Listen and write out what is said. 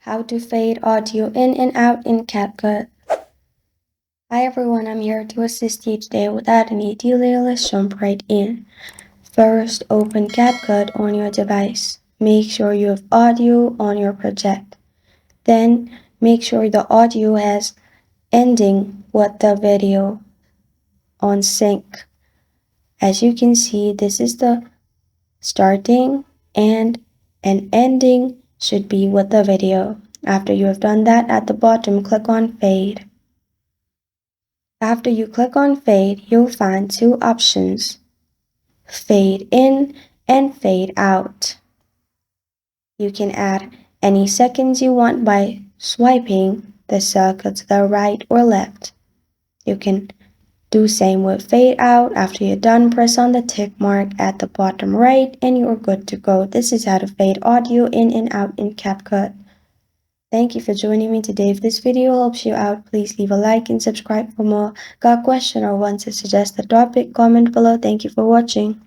How to fade audio in and out in CapCut. Hi everyone, I'm here to assist you today. Without any delay, let's jump right in. First, open CapCut on your device. Make sure you have audio on your project. Then, make sure the audio has ending with the video on sync. As you can see, this is the starting and an ending should be with the video. After you have done that, at the bottom, click on Fade. After you click on Fade, you'll find two options, Fade in and Fade out. You can add any seconds you want by swiping the circle to the right or left. You can do same with Fade out. After you're done, press on the tick mark at the bottom right and you're good to go. This is how to fade audio in and out in CapCut. Thank you for joining me today. If this video helps you out, please leave a like and subscribe for more. Got a question or want to suggest a topic? Comment below. Thank you for watching.